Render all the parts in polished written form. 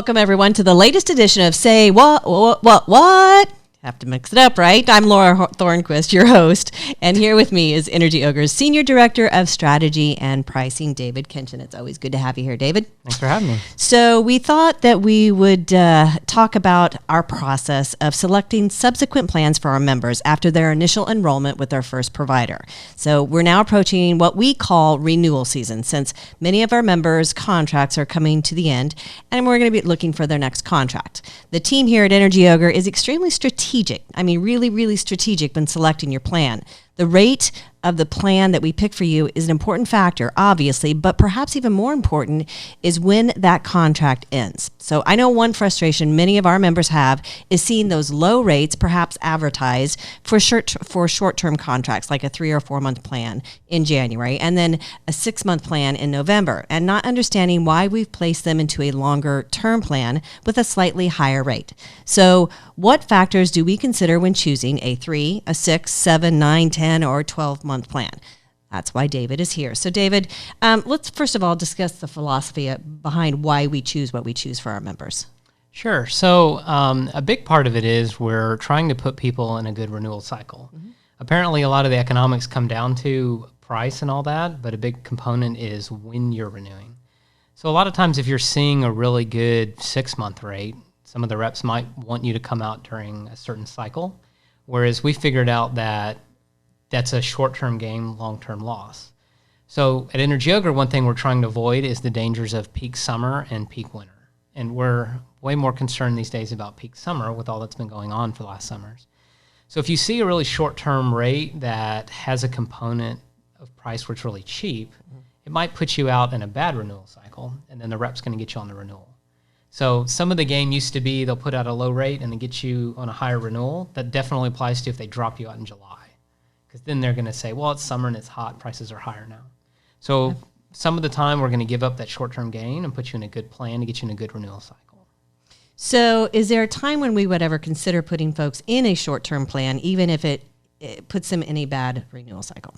Welcome, everyone, to the latest edition of Say What? Have to mix it up, right? I'm Laura Thornquist, your host, and here with me is Energy Ogre's Senior Director of Strategy and Pricing, David Kinchen. It's always good to have you here, David. Thanks for having me. So we thought that we would talk about our process of selecting subsequent plans for our members after their initial enrollment with their first provider. So we're now approaching what we call renewal season, since many of our members' contracts are coming to the end, and we're going to be looking for their next contract. The team here at Energy Ogre is extremely strategic. I mean, really strategic when selecting your plan. The rate of the plan that we pick for you is an important factor, obviously, but perhaps even more important is when that contract ends. So I know one frustration many of our members have is seeing those low rates perhaps advertised for short-term contracts, like a 3 or 4 month plan in January, and then a 6-month plan in November, and not understanding why we've placed them into a longer term plan with a slightly higher rate. So what factors do we consider when choosing a 3, a 6, 7, 9, 10, or 12-month plan? That's why David is here. So David, let's first of all discuss the philosophy behind why we choose what we choose for our members. Sure. So a big part of it is we're trying to put people in a good renewal cycle. Mm-hmm. Apparently, a lot of the economics come down to price and all that, but a big component is when you're renewing. So a lot of times if you're seeing a really good 6-month rate, some of the reps might want you to come out during a certain cycle, whereas we figured out that that's a short-term gain, long-term loss. So at Energy Ogre, one thing we're trying to avoid is the dangers of peak summer and peak winter. And we're way more concerned these days about peak summer with all that's been going on for the last summers. So if you see a really short-term rate that has a component of price where it's really cheap, it might put you out in a bad renewal cycle, and then the rep's going to get you on the renewal. So some of the game used to be they'll put out a low rate and then get you on a higher renewal. That definitely applies to if they drop you out in July. Because then they're going to say, well, it's summer and it's hot, prices are higher now. So some of the time we're going to give up that short-term gain and put you in a good plan to get you in a good renewal cycle. So is there a time when we would ever consider putting folks in a short-term plan, even if it puts them in a bad renewal cycle?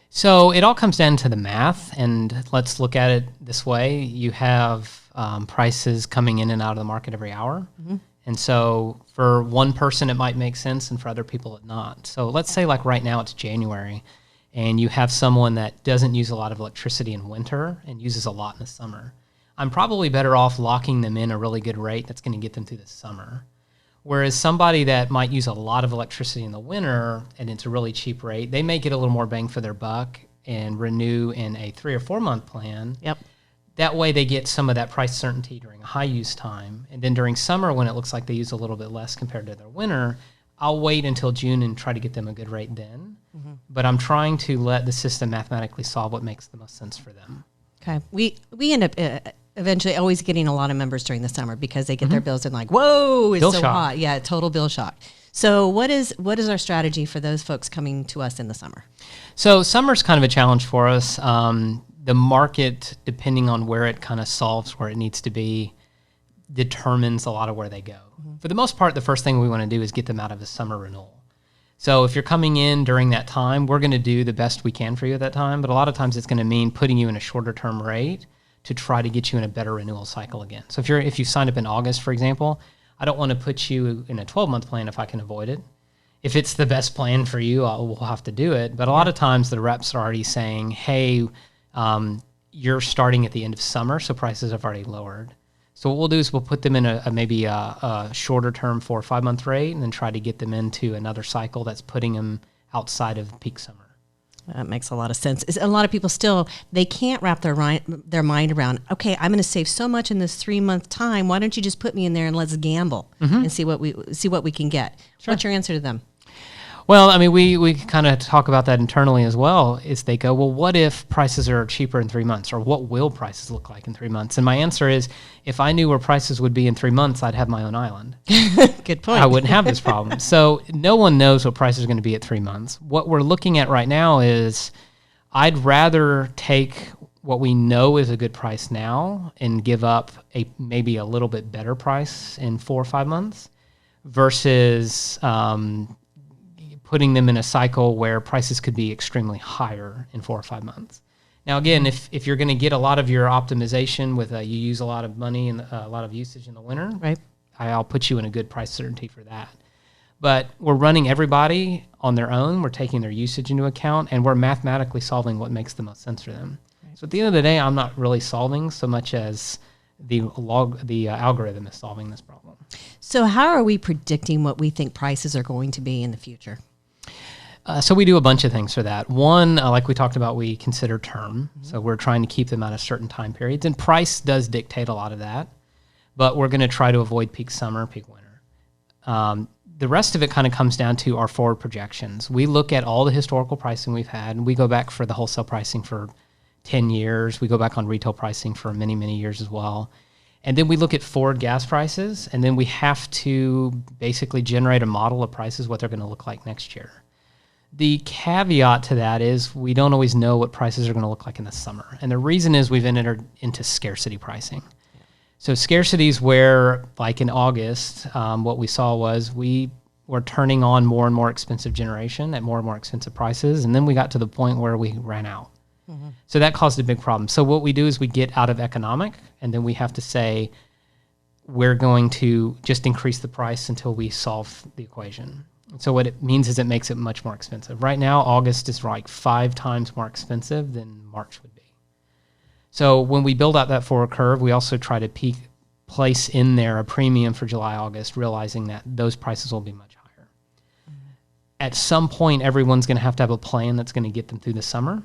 So it all comes down to the math, and let's look at it this way. You have prices coming in and out of the market every hour. Mm-hmm. And so for one person, it might make sense, and for other people, it not. So let's say like right now it's January, and you have someone that doesn't use a lot of electricity in winter and uses a lot in the summer. I'm probably better off locking them in a really good rate that's going to get them through the summer. Whereas somebody that might use a lot of electricity in the winter and it's a really cheap rate, they may get a little more bang for their buck and renew in a 3 or 4 month plan. Yep. That way they get some of that price certainty during a high use time. And then during summer, when it looks like they use a little bit less compared to their winter, I'll wait until June and try to get them a good rate then. Mm-hmm. But I'm trying to let the system mathematically solve what makes the most sense for them. Okay. We end up eventually always getting a lot of members during the summer because they get their bills and like, whoa, it's bill so shock. Hot. Yeah, total bill shock. So what is our strategy for those folks coming to us in the summer? So summer's kind of a challenge for us. The market, depending on where it kind of solves where it needs to be, determines a lot of where they go. Mm-hmm. For the most part, the first thing we want to do is get them out of the summer renewal. So if you're coming in during that time, we're going to do the best we can for you at that time, but a lot of times it's going to mean putting you in a shorter term rate to try to get you in a better renewal cycle again. So if you signed up in August, for example, I don't want to put you in a 12-month plan if I can avoid it. If it's the best plan for you, we'll have to do it. But a lot of times the reps are already saying, hey, you're starting at the end of summer, so prices have already lowered. So what we'll do is we'll put them in maybe a shorter term 4 or 5 month rate and then try to get them into another cycle that's putting them outside of peak summer. That makes a lot of sense. A lot of people still, they can't wrap their mind around, okay, I'm going to save so much in this 3-month time. Why don't you just put me in there and let's gamble and see what we can get? Sure. What's your answer to them? Well, I mean, we kind of talk about that internally as well, is they go, well, what if prices are cheaper in 3 months, or what will prices look like in 3 months? And my answer is, if I knew where prices would be in 3 months, I'd have my own island. Good point. I wouldn't have this problem. So no one knows what prices are going to be at 3 months. What we're looking at right now is I'd rather take what we know is a good price now and give up maybe a little bit better price in 4 or 5 months versus putting them in a cycle where prices could be extremely higher in 4 or 5 months. Now, again, if you're going to get a lot of your optimization with you use a lot of money and a lot of usage in the winter, right? I'll put you in a good price certainty for that. But we're running everybody on their own. We're taking their usage into account, and we're mathematically solving what makes the most sense for them. Right. So at the end of the day, I'm not really solving so much as the algorithm is solving this problem. So how are we predicting what we think prices are going to be in the future? So we do a bunch of things for that. One, like we talked about, we consider term. Mm-hmm. So we're trying to keep them at a certain time periods. And price does dictate a lot of that. But we're going to try to avoid peak summer, peak winter. The rest of it kind of comes down to our forward projections. We look at all the historical pricing we've had, and we go back for the wholesale pricing for 10 years. We go back on retail pricing for many, many years as well. And then we look at forward gas prices, and then we have to basically generate a model of prices, what they're going to look like next year. The caveat to that is we don't always know what prices are going to look like in the summer. And the reason is we've entered into scarcity pricing. So scarcity is where, like in August, what we saw was we were turning on more and more expensive generation at more and more expensive prices, and then we got to the point where we ran out. Mm-hmm. So that caused a big problem. So what we do is we get out of economic, and then we have to say we're going to just increase the price until we solve the equation. So what it means is it makes it much more expensive. Right now, August is like 5 times more expensive than March would be. So when we build out that forward curve, we also try to place in there a premium for July, August, realizing that those prices will be much higher. Mm-hmm. At some point, everyone's going to have a plan that's going to get them through the summer.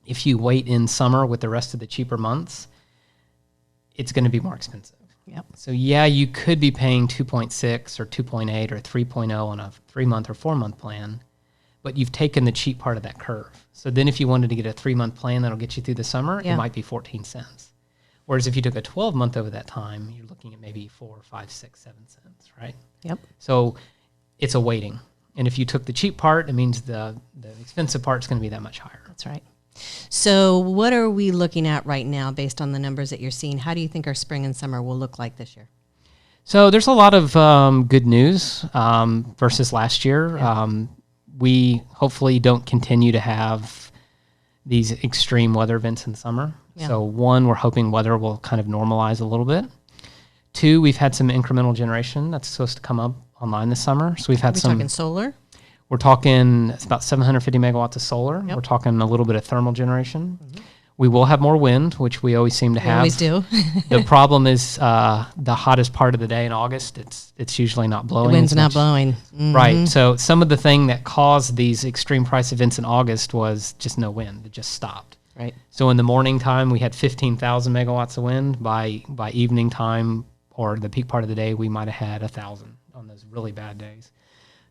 If you wait in summer with the rest of the cheaper months, it's going to be more expensive. Yep. So yeah, you could be paying 2.6 or 2.8 or 3.0 on a 3-month or 4-month plan, but you've taken the cheap part of that curve. So then if you wanted to get a 3-month plan that'll get you through the summer, it might be 14 cents. Whereas if you took a 12-month over that time, you're looking at maybe 4, 5, 6, 7 cents, right? Yep. So it's a weighting. And if you took the cheap part, it means the expensive part's going to be that much higher. That's right. So what are we looking at right now based on the numbers that you're seeing? How do you think our spring and summer will look like this year? So there's a lot of good news versus last year. Yeah. We hopefully don't continue to have these extreme weather events in summer. Yeah. So one, we're hoping weather will kind of normalize a little bit. 2, we've had some incremental generation that's supposed to come up online this summer. So we've had some... talking solar? We're talking, it's about 750 megawatts of solar. Yep. We're talking a little bit of thermal generation. Mm-hmm. We will have more wind, which we always seem to have. Always do. The problem is the hottest part of the day in August, it's usually not blowing. The wind's not blowing. Mm-hmm. Right. So some of the thing that caused these extreme price events in August was just no wind. It just stopped. Right. So in the morning time, we had 15,000 megawatts of wind. By evening time or the peak part of the day, we might have had 1,000 on those really bad days.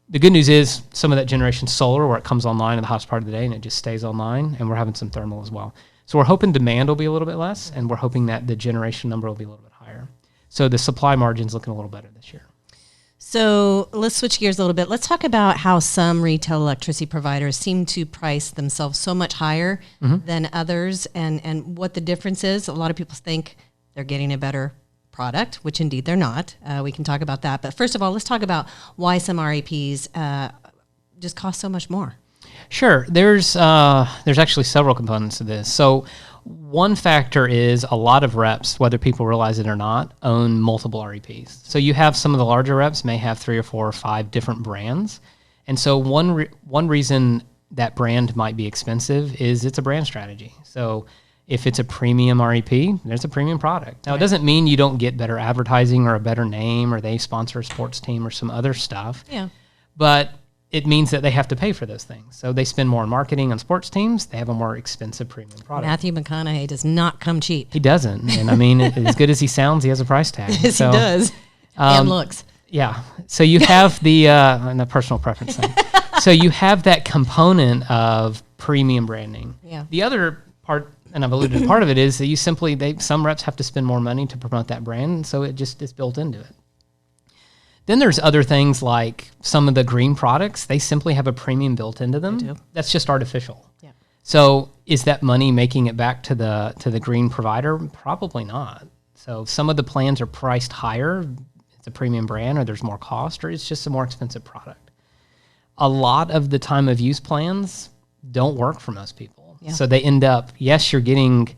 The good news is some of that generation solar where it comes online in the hottest part of the day and it just stays online, and we're having some thermal as well. So we're hoping demand will be a little bit less, and we're hoping that the generation number will be a little bit higher. So the supply margin's looking a little better this year. So let's switch gears a little bit. Let's talk about how some retail electricity providers seem to price themselves so much higher than others, and what the difference is. A lot of people think they're getting a better product, which indeed they're not. We can talk about that. But first of all, let's talk about why some REPs just cost so much more. Sure. There's actually several components to this. So one factor is a lot of reps, whether people realize it or not, own multiple REPs. So you have some of the larger reps may have 3 or 4 or 5 different brands. And so one reason that brand might be expensive is it's a brand strategy. So if it's a premium REP, there's a premium product. Now, It doesn't mean you don't get better advertising or a better name or they sponsor a sports team or some other stuff. Yeah. But it means that they have to pay for those things. So they spend more on marketing on sports teams. They have a more expensive premium product. Matthew McConaughey does not come cheap. He doesn't. And I mean, as good as he sounds, he has a price tag. Yes, he does. And looks. Yeah. So you have and the personal preference thing. So you have that component of premium branding. Yeah. The other part, and I've alluded to part of it, is that some reps have to spend more money to promote that brand, so it just is built into it. Then there's other things like some of the green products, they simply have a premium built into them. They do. That's just artificial. Yeah. So is that money making it back to the green provider? Probably not. So some of the plans are priced higher, it's a premium brand, or there's more cost, or it's just a more expensive product. A lot of the time of use plans don't work for most people. Yeah. So they end up, yes, you're getting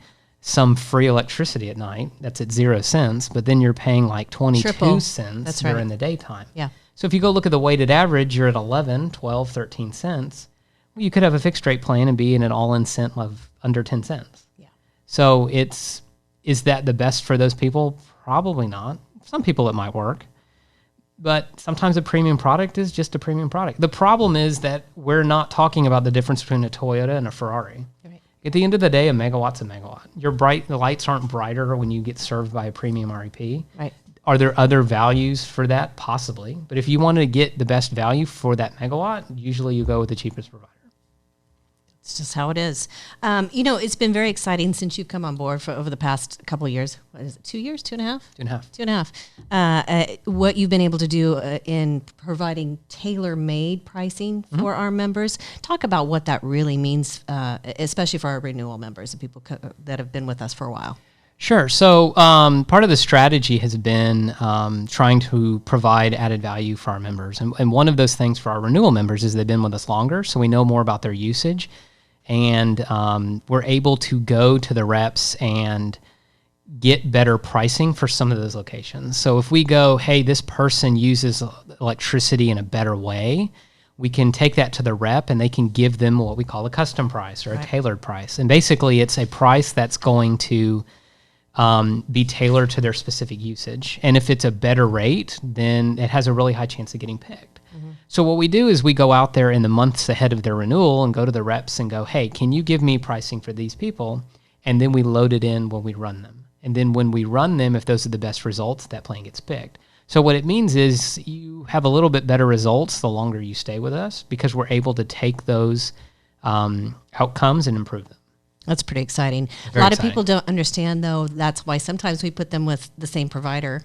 some free electricity at night. That's at 0 cents, but then you're paying like 22 Triple. cents That's right. during the daytime. Yeah. So if you go look at the weighted average, you're at 11, 12, 13 cents. Well, you could have a fixed rate plan and be in an all-in cent of under 10 cents. Yeah. So is that the best for those people? Probably not. Some people it might work. But sometimes a premium product is just a premium product. The problem is that we're not talking about the difference between a Toyota and a Ferrari. Right. At the end of the day, a megawatt's a megawatt. The lights aren't brighter when you get served by a premium REP. Right. Are there other values for that? Possibly. But if you want to get the best value for that megawatt, usually you go with the cheapest provider. It's just how it is. It's been very exciting since you've come on board for over the past couple of years. What is it, 2 years, 2.5? 2.5. 2.5. What you've been able to do in providing tailor-made pricing for our members. Talk about what that really means, especially for our renewal members, the people that have been with us for a while. Sure. So part of the strategy has been trying to provide added value for our members. And one of those things for our renewal members is they've been with us longer, so we know more about their usage. And we're able to go to the reps and get better pricing for some of those locations. So if we go, hey, this person uses electricity in a better way, we can take that to the rep and they can give them what we call a custom price or a tailored price. And basically it's a price that's going to be tailored to their specific usage. And if it's a better rate, then it has a really high chance of getting picked. So what we do is we go out there in the months ahead of their renewal and go to the reps and go, hey, can you give me pricing for these people? And then we load it in when we run them. And then when we run them, if those are the best results, that plan gets picked. So what it means is you have a little bit better results the longer you stay with us because we're able to take those outcomes and improve them. That's pretty exciting. Very a lot exciting. of people don't understand, though. That's why sometimes we put them with the same provider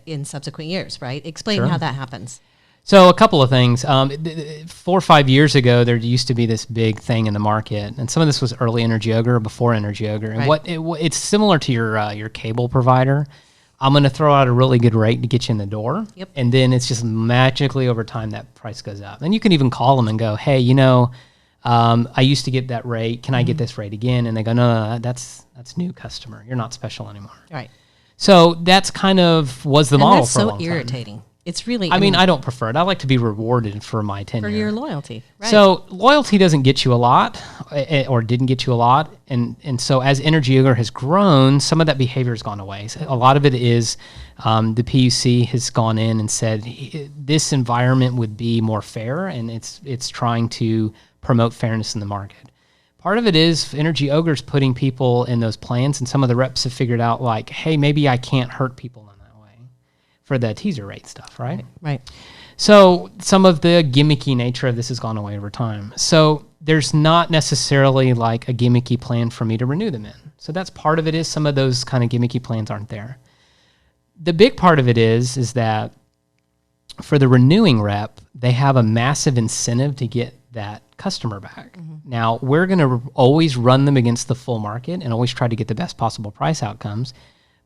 in subsequent years, right? Explain how that happens. So a couple of things. 4 or 5 years ago, there used to be this big thing in the market, and some of this was early Energy Ogre or before Energy Ogre. And it's similar to your cable provider. I'm going to throw out a really good rate to get you in the door, and then it's just magically over time that price goes up. And you can even call them and go, hey, I used to get that rate. Can I get this rate again? And they go, no, that's new customer. You're not special anymore. Right. So that's kind of was the model for a long time. That's so irritating. It's really... I mean, I don't prefer it. I like to be rewarded for my tenure. For your loyalty, right. So loyalty doesn't get you a lot, or didn't get you a lot. And so as Energy Ogre has grown, some of that behavior has gone away. So a lot of it is the PUC has gone in and said this environment would be more fair, and it's trying to promote fairness in the market. Part of it is Energy Ogre's putting people in those plans, and some of the reps have figured out like, hey, maybe I can't hurt people in that way for the teaser rate stuff, right? Right. So some of the gimmicky nature of this has gone away over time. So there's not necessarily like a gimmicky plan for me to renew them in. So that's part of it is some of those kind of gimmicky plans aren't there. The big part of it is that for the renewing rep, they have a massive incentive to get that customer back. Now, we're going to always run them against the full market and always try to get the best possible price outcomes.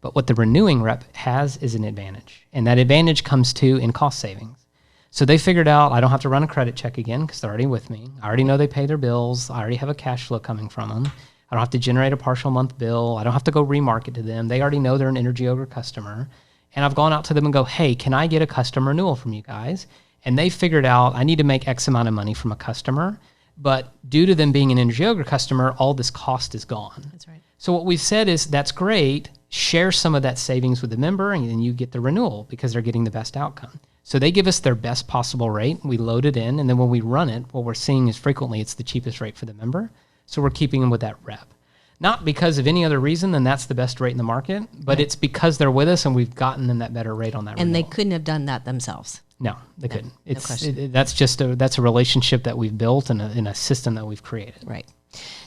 But what the renewing rep has is an advantage. And that advantage comes to in cost savings. So they figured out I don't have to run a credit check again because they're already with me. I already know they pay their bills. I already have a cash flow coming from them. I don't have to generate a partial month bill. I don't have to go remarket to them. They already know they're an Energy Ogre customer. And I've gone out to them and go, hey, can I get a custom renewal from you guys? And they figured out I need to make X amount of money from a customer. But due to them being an Energy Ogre customer, all this cost is gone. That's right. So what we've said is that's great. Share some of that savings with the member, and then you get the renewal because they're getting the best outcome. So they give us their best possible rate. We load it in, and then when we run it, what we're seeing is frequently it's the cheapest rate for the member. So we're keeping them with that rep. Not because of any other reason than that's the best rate in the market, but it's because they're with us and we've gotten them that better rate on that renewal. And they couldn't have done that themselves. No, they couldn't. No question. That's a relationship that we've built and a system that we've created. Right.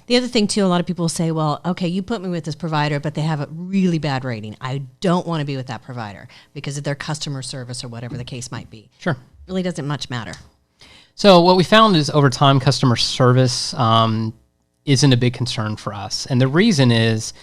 The other thing, too, a lot of people say, well, okay, you put me with this provider, but they have a really bad rating. I don't want to be with that provider because of their customer service or whatever the case might be. Sure. Really doesn't much matter. So what we found is over time, customer service isn't a big concern for us. And the reason is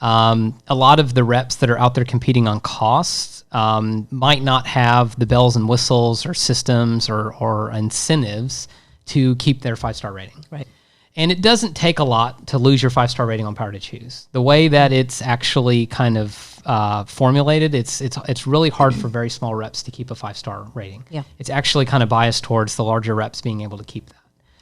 a lot of the reps that are out there competing on costs might not have the bells and whistles or systems or incentives to keep their 5-star rating. Right. And it doesn't take a lot to lose your 5-star rating on Power to Choose. The way that it's actually kind of formulated, it's really hard for very small reps to keep a 5-star rating. Yeah. It's actually kind of biased towards the larger reps being able to keep that.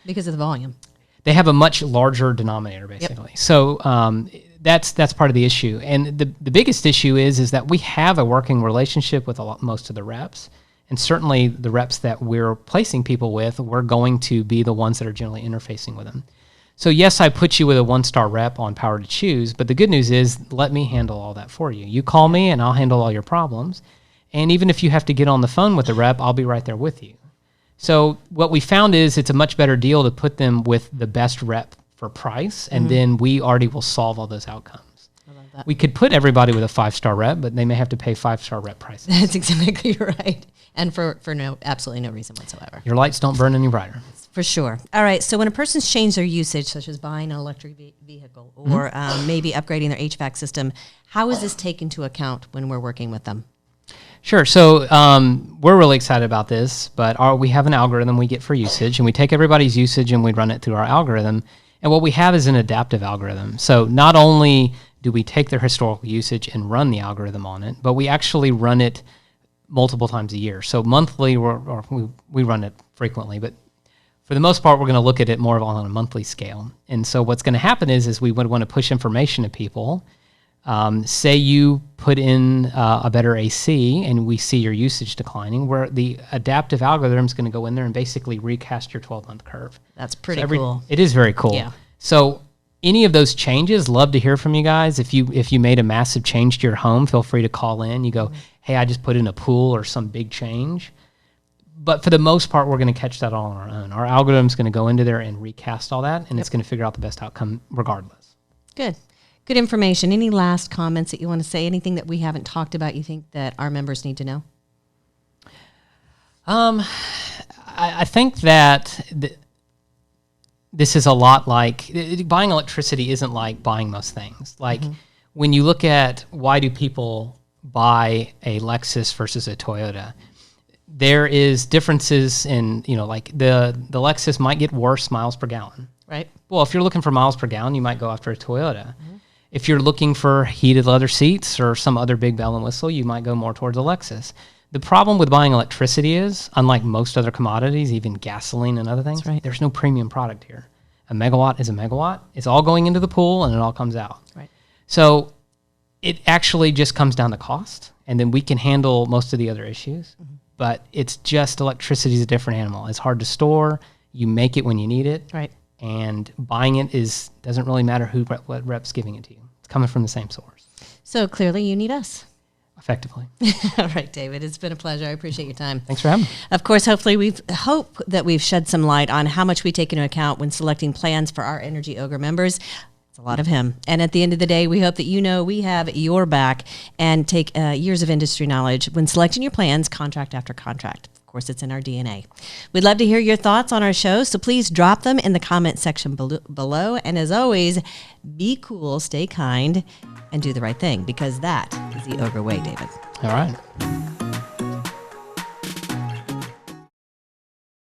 Because of the volume. They have a much larger denominator, basically. Yep. So that's part of the issue. And the biggest issue is that we have a working relationship with most of the reps. And certainly the reps that we're placing people with, we're going to be the ones that are generally interfacing with them. So yes, I put you with a 1-star rep on Power to Choose, but the good news is let me handle all that for you. You call me and I'll handle all your problems. And even if you have to get on the phone with the rep, I'll be right there with you. So what we found is it's a much better deal to put them with the best rep for price, and then we already will solve all those outcomes. I love that. We could put everybody with a 5-star rep, but they may have to pay 5-star rep prices. That's exactly right. And for absolutely no reason whatsoever. Your lights don't burn any brighter. For sure. All right. So when a person's changed their usage, such as buying an electric vehicle or maybe upgrading their HVAC system, how is this taken into account when we're working with them? Sure. So we're really excited about this, but we have an algorithm we get for usage, and we take everybody's usage and we run it through our algorithm. And what we have is an adaptive algorithm. So not only do we take their historical usage and run the algorithm on it, but we actually run it multiple times a year. So monthly, we run it frequently, but for the most part, we're going to look at it more on a monthly scale. And so what's going to happen is we would want to push information to people. Say you put in a better AC and we see your usage declining, where the adaptive algorithm is going to go in there and basically recast your 12-month curve. That's pretty cool. It is very cool. Yeah. So any of those changes, love to hear from you guys. If you made a massive change to your home, feel free to call in. You go, hey, I just put in a pool or some big change. But for the most part, we're going to catch that all on our own. Our algorithm is going to go into there and recast all that, and it's going to figure out the best outcome regardless. Good information. Any last comments that you want to say? Anything that we haven't talked about you think that our members need to know? I think that this is a lot like buying electricity isn't like buying most things. Like when you look at why do people buy a Lexus versus a Toyota, there is differences in, like the Lexus might get worse miles per gallon. Right. Well, if you're looking for miles per gallon, you might go after a Toyota. If you're looking for heated leather seats or some other big bell and whistle, you might go more towards a Lexus. The problem with buying electricity is, unlike most other commodities, even gasoline and other things, there's no premium product here. A megawatt is a megawatt. It's all going into the pool and it all comes out. Right. So it actually just comes down to cost, and then we can handle most of the other issues. But it's just electricity is a different animal. It's hard to store. You make it when you need it. Right. And buying it doesn't really matter what rep's giving it to you. It's coming from the same source. So clearly you need us. Effectively. All right, David. It's been a pleasure. I appreciate your time. Thanks for having me. Of course, hopefully hope that we've shed some light on how much we take into account when selecting plans for our Energy Ogre members. It's a lot of him. And at the end of the day, we hope that we have your back and take years of industry knowledge when selecting your plans, contract after contract. Of course, it's in our DNA. We'd love to hear your thoughts on our show, so please drop them in the comment section below. And as always, be cool, stay kind, and do the right thing, because that is the Ogre way, David. All right.